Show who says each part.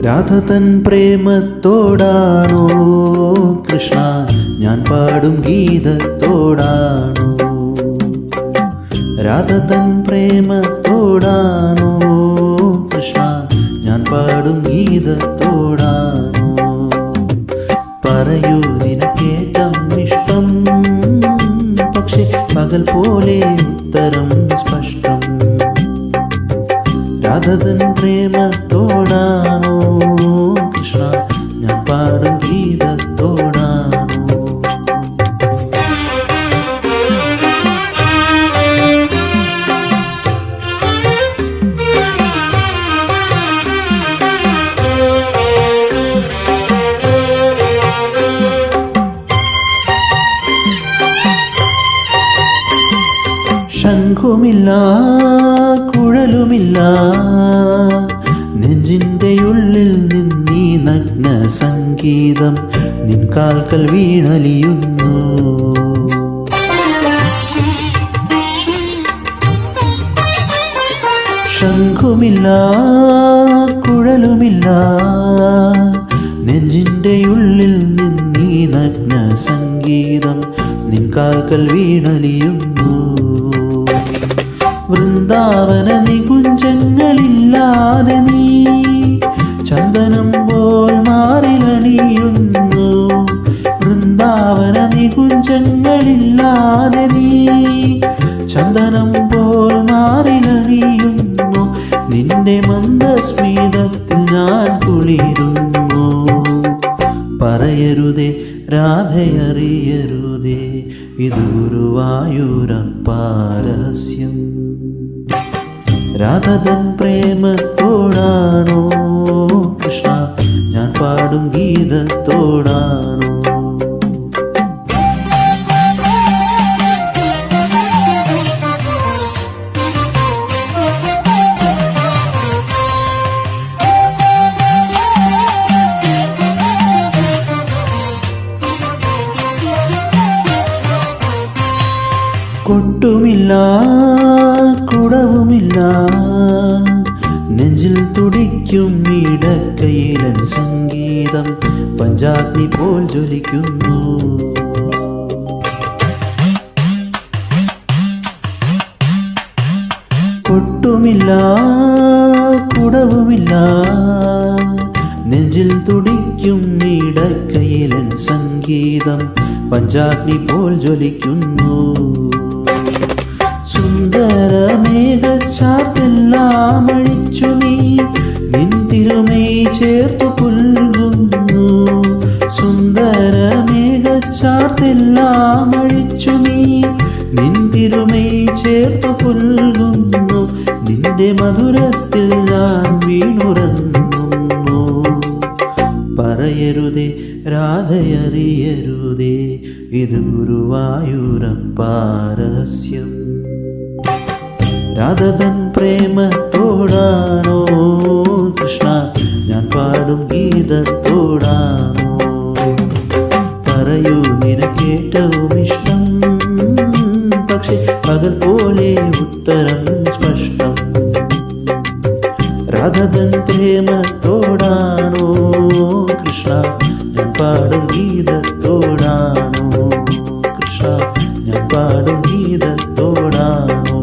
Speaker 1: രാധ തൻ പ്രേമത്തോടാണോ കൃഷ്ണ ഞാൻ പാടും ഗീതത്തോടാണോ? രാധ തൻ പ്രേമത്തോടാണോ കൃഷ്ണ ഞാൻ പാടും ഗീതത്തോടാണോ? പറയൂ നിനക്കേറ്റം ഇഷ്ടം, പക്ഷെ പകൽ പോലെ ഉത്തരം സ്പഷ്ടം. രാധ തൻ പ്രേമത്തോടാണോ കൃഷ്ണ ഞാൻ പാടും ഗീതത്തോടാണോ? ശംഖുമില്ല കുഴലുമില്ല നെഞ്ചിൻ്റെ ഉള്ളിൽ നിന്നീ നഗ്ന സംഗീതം നിൻ കാൽക്കൽ വീണലിയുന്നു. ശംഖുമില്ല കുഴലുമില്ല നെഞ്ചിൻ്റെ ഉള്ളിൽ നിന്നീ നഗ്ന സംഗീതം നിൻ കാൽക്കൽ വീണലിയുന്നു. വൃന്ദാവന നികുഞ്ചങ്ങളില്ലാതെ നീ ചന്ദനം പോൽ മാറിലണിയുന്നു. വൃന്ദാവന നികുഞ്ചങ്ങളില്ലാതെ നീ ചന്ദനം പോൽ മാറിലണിയുന്നു. നിന്റെ മന്ദസ്മിതത്തിൽ ഞാൻ കുളിരുന്നു. പറയരുതേ രാധയറിയരുതേ ഇത് ഗുരുവായൂരപ്പാരസ്യം. രാധ തൻ പ്രേമത്തോടാണോ കൃഷ്ണ ഞാൻ പാടും ഗീതത്തോടാണോ? കൊട്ടുമില്ല കുടവുമില്ല നെഞ്ചിൽ തുടിക്കും ഇടക്കയിലൻ സംഗീതം പഞ്ചാഗ്നി പോൽ ജ്വലിക്കുന്നു. കൊട്ടുമില്ല കുടവുമില്ല നെഞ്ചിൽ തുടിക്കും ഇടക്കയിലൻ സംഗീതം പഞ്ചാഗ്നി പോൽ ജ്വലിക്കുന്നു. സുന്ദരമേഘച്ചാർത്തെല്ലാം അഴിച്ചു നീ നിൻ തിരുമൈ ചേർത്തു പുൽകുന്നു. സുന്ദരമേഘച്ചാർത്തെല്ലാം അഴിച്ചു നീ നിൻ തിരുമൈ ചേർത്തു പുൽകുന്നു. നിന്റെ മധുരത്തിൽ ഞാൻ വീണുറങ്ങുന്നു. പറയരുതേ രാധയറിയരുതേ ഇത് ഗുരുവായൂരപ്പാരസ്യം. രാധ തൻ പ്രേമത്തോടാണോ കൃഷ്ണ ഞാൻ പാടും ഗീതത്തോടാണോ? പറയൂ നിനക്കേറ്റവും ഇഷ്ടം, പക്ഷെ പകൽ പോലെ ഉത്തരം സ്പഷ്ടം. രാധ തൻ പ്രേമത്തോടാണോ കൃഷ്ണ ഞാൻ പാടും ഗീതത്തോടാണോ? കൃഷ്ണ ഞാൻ പാടും ഗീതത്തോടാണോ?